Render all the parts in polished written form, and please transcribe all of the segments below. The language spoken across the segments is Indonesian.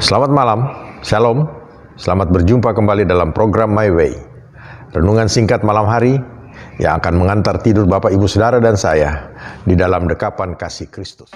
Selamat malam, Shalom. Selamat berjumpa kembali dalam program My Way. Renungan singkat malam hari yang akan mengantar tidur Bapak, Ibu, Saudara, dan saya di dalam dekapan kasih Kristus.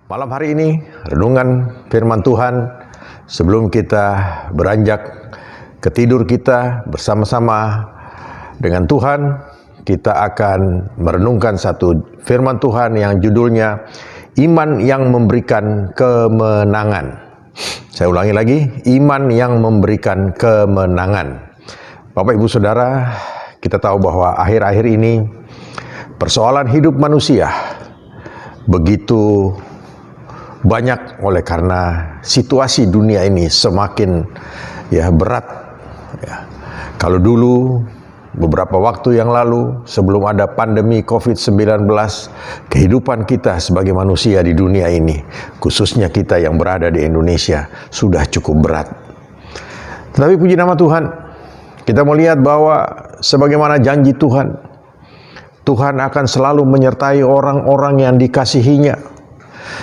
Malam hari ini, renungan firman Tuhan, sebelum kita beranjak ke tidur kita bersama-sama dengan Tuhan, kita akan merenungkan satu firman Tuhan yang judulnya Iman yang Memberikan Kemenangan. Saya ulangi lagi, iman yang memberikan kemenangan. Bapak, Ibu, Saudara, kita tahu bahwa akhir-akhir ini persoalan hidup manusia begitu banyak oleh karena situasi dunia ini semakin berat. Kalau dulu beberapa waktu yang lalu sebelum ada pandemi COVID-19, kehidupan kita sebagai manusia di dunia ini, khususnya kita yang berada di Indonesia, sudah cukup berat. Tetapi puji nama Tuhan, kita melihat bahwa sebagaimana janji Tuhan, Tuhan akan selalu menyertai orang-orang yang dikasihinya,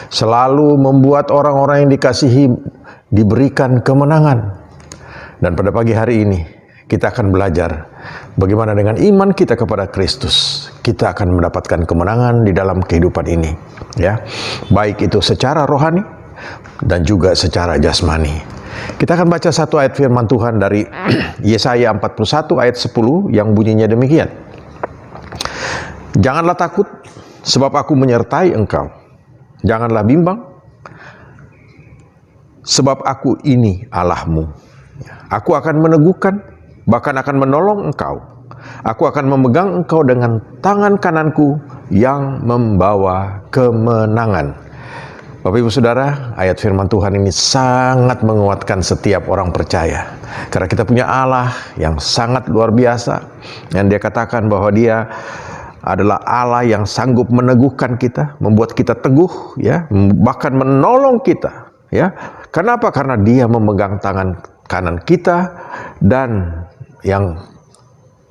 selalu membuat orang-orang yang dikasihi diberikan kemenangan. Dan pada pagi hari ini kita akan belajar bagaimana dengan iman kita kepada Kristus kita akan mendapatkan kemenangan di dalam kehidupan ini, baik itu secara rohani dan juga secara jasmani. Kita akan baca satu ayat firman Tuhan dari Yesaya 41 ayat 10 yang bunyinya demikian. Janganlah takut, sebab aku menyertai engkau. Janganlah bimbang, sebab aku ini Allahmu. Aku akan meneguhkan, bahkan akan menolong engkau. Aku akan memegang engkau dengan tangan kananku yang membawa kemenangan. Bapak, Ibu, Saudara, ayat firman Tuhan ini sangat menguatkan setiap orang percaya. Karena kita punya Allah yang sangat luar biasa. Yang Dia katakan bahwa Dia adalah Allah yang sanggup meneguhkan kita, membuat kita teguh, bahkan menolong kita, Kenapa? Karena Dia memegang tangan kanan kita dan yang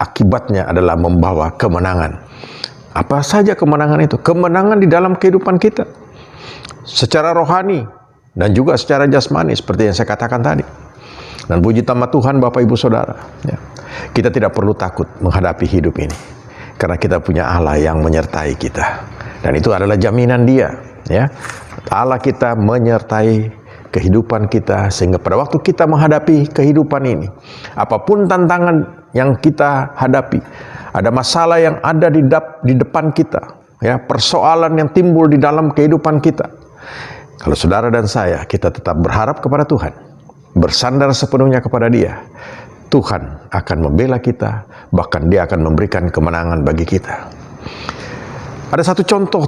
akibatnya adalah membawa kemenangan. Apa saja kemenangan itu? Kemenangan di dalam kehidupan kita, secara rohani dan juga secara jasmani, seperti yang saya katakan tadi. Dan puji nama Tuhan, Bapak, Ibu, Saudara, kita tidak perlu takut menghadapi hidup ini, karena kita punya Allah yang menyertai kita. Dan itu adalah jaminan Dia, Allah kita menyertai kehidupan kita, sehingga pada waktu kita menghadapi kehidupan ini, apapun tantangan yang kita hadapi, ada masalah yang ada di depan kita, persoalan yang timbul di dalam kehidupan kita, kalau saudara dan saya, kita tetap berharap kepada Tuhan, bersandar sepenuhnya kepada Dia, Tuhan akan membela kita, bahkan Dia akan memberikan kemenangan bagi kita. Ada satu contoh,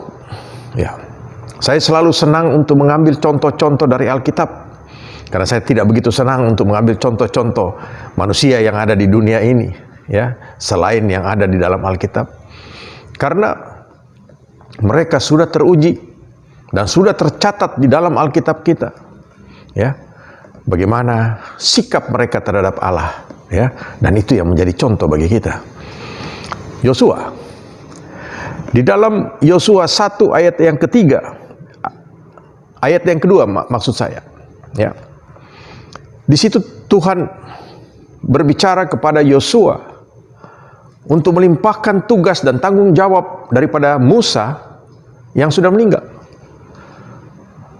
saya selalu senang untuk mengambil contoh-contoh dari Alkitab, karena saya tidak begitu senang untuk mengambil contoh-contoh manusia yang ada di dunia ini, selain yang ada di dalam Alkitab, karena mereka sudah teruji dan sudah tercatat di dalam Alkitab kita, bagaimana sikap mereka terhadap Allah, dan itu yang menjadi contoh bagi kita. Yosua, di dalam Yosua 1 ayat yang ketiga, ayat yang kedua maksud saya, di situ Tuhan berbicara kepada Yosua untuk melimpahkan tugas dan tanggung jawab daripada Musa yang sudah meninggal.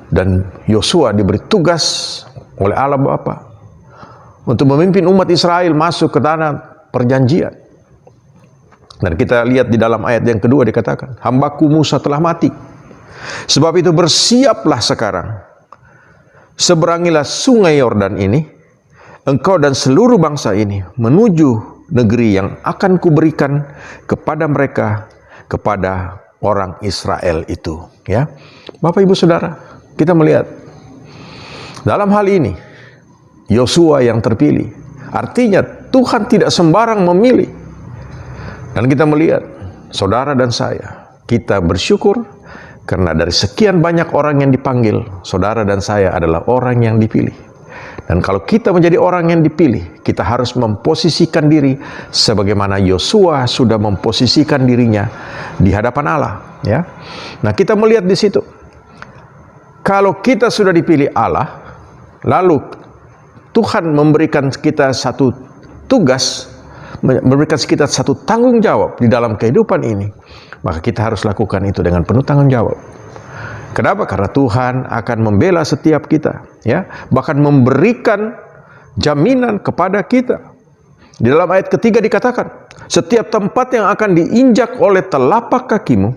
Dan Yosua diberi tugas oleh Allah Bapa untuk memimpin umat Israel masuk ke tanah perjanjian. Dan kita lihat di dalam ayat yang kedua dikatakan, hambaku Musa telah mati. Sebab itu bersiaplah sekarang, seberangilah sungai Yordan ini, engkau dan seluruh bangsa ini menuju negeri yang akan kuberikan kepada mereka, kepada orang Israel itu. Ya, Bapak Ibu Saudara, kita melihat dalam hal ini Yosua yang terpilih. Artinya Tuhan tidak sembarang memilih. Dan kita melihat, saudara dan saya, kita bersyukur karena dari sekian banyak orang yang dipanggil, saudara dan saya adalah orang yang dipilih. Dan kalau kita menjadi orang yang dipilih, kita harus memposisikan diri sebagaimana Yosua sudah memposisikan dirinya di hadapan Allah. Ya, nah kita melihat di situ, kalau kita sudah dipilih Allah, lalu Tuhan memberikan kita satu tugas, memberikan kita satu tanggung jawab di dalam kehidupan ini, maka kita harus lakukan itu dengan penuh tanggung jawab. Kenapa? Karena Tuhan akan membela setiap kita, ya, bahkan memberikan jaminan kepada kita. Di dalam ayat ketiga dikatakan, setiap tempat yang akan diinjak oleh telapak kakimu,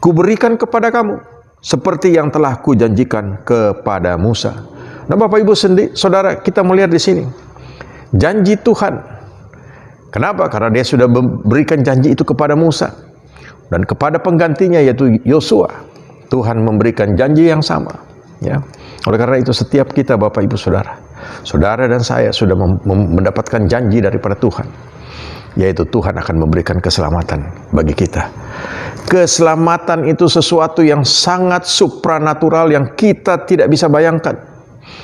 kuberikan kepada kamu, seperti yang telah kujanjikan kepada Musa. Nah, Bapak Ibu Saudara, kita melihat di sini janji Tuhan. Kenapa? Karena dia sudah memberikan janji itu kepada Musa dan kepada penggantinya yaitu Yosua. Tuhan memberikan janji yang sama, ya. Oleh karena itu setiap kita, Bapak Ibu Saudara, saudara dan saya sudah mendapatkan janji daripada Tuhan, yaitu Tuhan akan memberikan keselamatan bagi kita. Keselamatan itu sesuatu yang sangat supranatural yang kita tidak bisa bayangkan.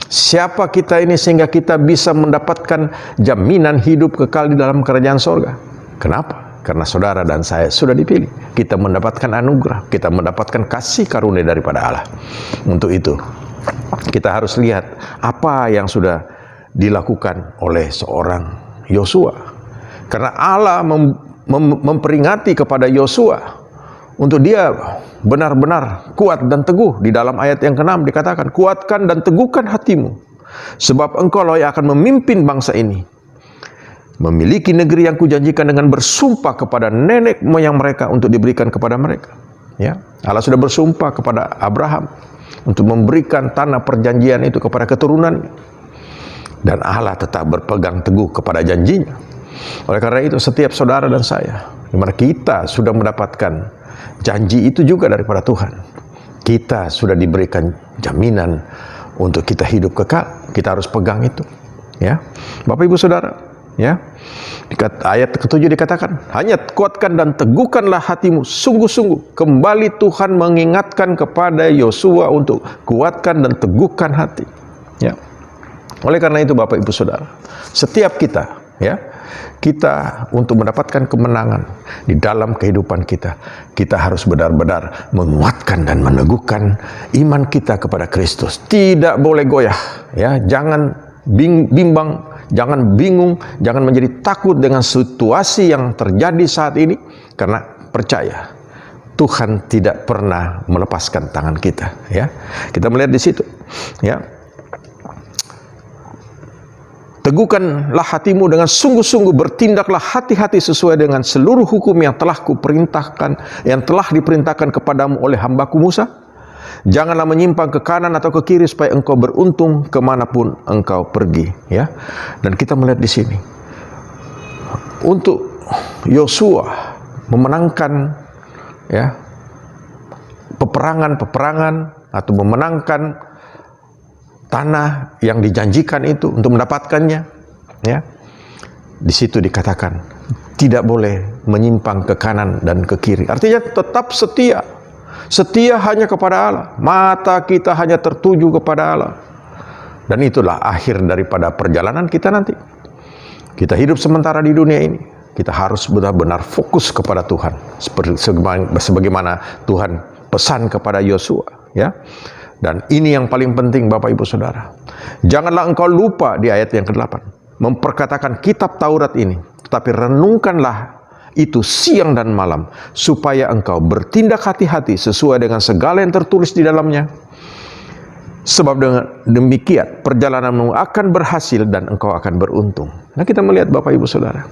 Siapa kita ini sehingga kita bisa mendapatkan jaminan hidup kekal di dalam kerajaan sorga? Kenapa? Karena saudara dan saya sudah dipilih. Kita mendapatkan anugerah, kita mendapatkan kasih karunia daripada Allah. Untuk itu, kita harus lihat apa yang sudah dilakukan oleh seorang Yosua. Karena Allah memperingati kepada Yosua untuk dia benar-benar kuat dan teguh. Di dalam ayat yang ke-6 dikatakan, kuatkan dan teguhkan hatimu, sebab engkau lah yang akan memimpin bangsa ini memiliki negeri yang kujanjikan dengan bersumpah kepada nenek moyang mereka untuk diberikan kepada mereka. Ya, Allah sudah bersumpah kepada Abraham untuk memberikan tanah perjanjian itu kepada keturunan, dan Allah tetap berpegang teguh kepada janjinya. Oleh karena itu setiap saudara dan saya, di mana kita sudah mendapatkan janji itu juga daripada Tuhan, kita sudah diberikan jaminan untuk kita hidup kekal. Kita harus pegang itu. Ya, Bapak Ibu Saudara. Ya, ayat ke-7 dikatakan, hanya kuatkan dan teguhkanlah hatimu sungguh-sungguh. Kembali Tuhan mengingatkan kepada Yosua untuk kuatkan dan teguhkan hati. Ya, oleh karena itu Bapak Ibu Saudara, setiap kita, ya, kita untuk mendapatkan kemenangan di dalam kehidupan kita, kita harus benar-benar menguatkan dan meneguhkan iman kita kepada Kristus. Tidak boleh goyah, ya, jangan bimbang, jangan bingung, jangan menjadi takut dengan situasi yang terjadi saat ini, karena percaya Tuhan tidak pernah melepaskan tangan kita. Ya, kita melihat di situ. Ya, teguhkanlah hatimu dengan sungguh-sungguh, bertindaklah hati-hati sesuai dengan seluruh hukum yang telah kuperintahkan, yang telah diperintahkan kepadamu oleh hambaku Musa. Janganlah menyimpang ke kanan atau ke kiri supaya engkau beruntung kemanapun engkau pergi. Ya, dan kita melihat di sini untuk Yosua memenangkan, ya, peperangan atau memenangkan tanah yang dijanjikan itu, untuk mendapatkannya, ya, di situ dikatakan tidak boleh menyimpang ke kanan dan ke kiri. Artinya tetap setia. Setia hanya kepada Allah. Mata kita hanya tertuju kepada Allah. Dan itulah akhir daripada perjalanan kita nanti. Kita hidup sementara di dunia ini, kita harus benar-benar fokus kepada Tuhan. Sebagaimana Tuhan pesan kepada Yosua. Ya. Dan ini yang paling penting Bapak Ibu Saudara. Janganlah engkau lupa di ayat yang ke-8. Memperkatakan kitab Taurat ini. Tetapi renungkanlah itu siang dan malam, supaya engkau bertindak hati-hati sesuai dengan segala yang tertulis di dalamnya. Sebab dengan demikian perjalananmu akan berhasil dan engkau akan beruntung. Nah, kita melihat Bapak Ibu Saudara,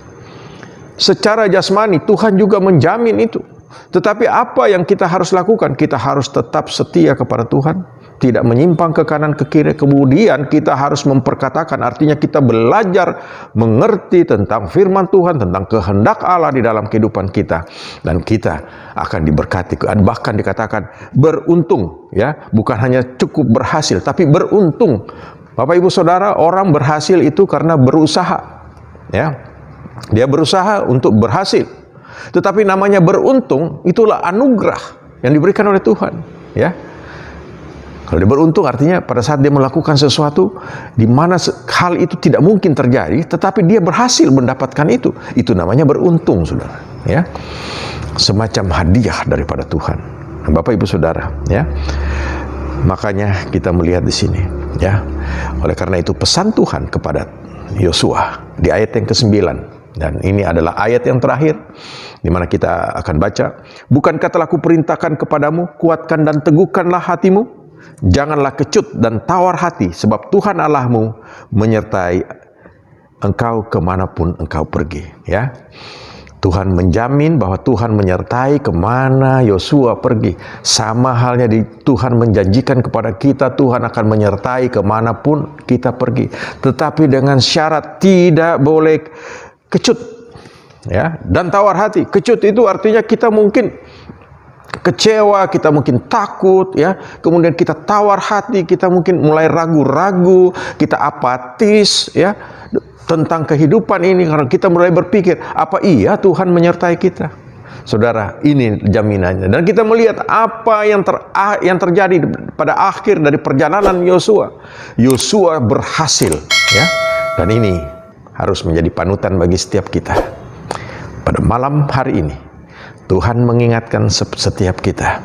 secara jasmani Tuhan juga menjamin itu. Tetapi apa yang kita harus lakukan? Kita harus tetap setia kepada Tuhan, tidak menyimpang ke kanan ke kiri. Kemudian kita harus memperkatakan, artinya kita belajar mengerti tentang firman Tuhan, tentang kehendak Allah di dalam kehidupan kita, dan kita akan diberkati. Bahkan dikatakan beruntung, ya, bukan hanya cukup berhasil, tapi beruntung. Bapak Ibu Saudara, orang berhasil itu karena berusaha, ya, dia berusaha untuk berhasil. Tetapi namanya beruntung itulah anugerah yang diberikan oleh Tuhan, ya. Kalau dia beruntung artinya pada saat dia melakukan sesuatu di mana hal itu tidak mungkin terjadi, tetapi dia berhasil mendapatkan itu. Itu namanya beruntung, saudara. Ya, semacam hadiah daripada Tuhan. Nah, Bapak Ibu Saudara, ya. Makanya kita melihat di sini, ya. Oleh karena itu pesan Tuhan kepada Yosua di ayat yang ke-9, dan ini adalah ayat yang terakhir di mana kita akan baca. Bukankah telah kuperintahkan kepadamu, kuatkan dan teguhkanlah hatimu. Janganlah kecut dan tawar hati, sebab Tuhan Allahmu menyertai engkau kemanapun engkau pergi. Ya, Tuhan menjamin bahwa Tuhan menyertai kemana Yosua pergi. Sama halnya Tuhan menjanjikan kepada kita, Tuhan akan menyertai kemanapun kita pergi. Tetapi dengan syarat tidak boleh kecut, ya, dan tawar hati. Kecut itu artinya kita mungkin kecewa, kita mungkin takut, ya. Kemudian kita tawar hati, kita mungkin mulai ragu-ragu, kita apatis, ya, tentang kehidupan ini karena kita mulai berpikir, apa iya Tuhan menyertai kita? Saudara, ini jaminannya. Dan kita melihat apa yang terjadi pada akhir dari perjalanan Yosua. Yosua berhasil, ya. Dan ini harus menjadi panutan bagi setiap kita. Pada malam hari ini Tuhan mengingatkan setiap kita,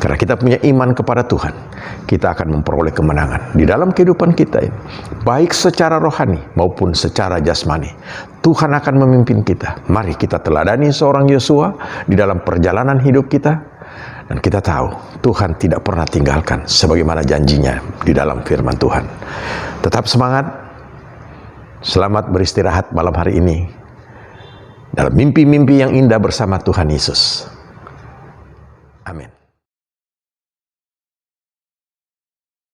karena kita punya iman kepada Tuhan, kita akan memperoleh kemenangan di dalam kehidupan kita ini, baik secara rohani maupun secara jasmani. Tuhan akan memimpin kita. Mari kita teladani seorang Yosua di dalam perjalanan hidup kita, dan kita tahu Tuhan tidak pernah tinggalkan sebagaimana janjinya di dalam firman Tuhan. Tetap semangat, selamat beristirahat malam hari ini dalam mimpi-mimpi yang indah bersama Tuhan Yesus. Amin.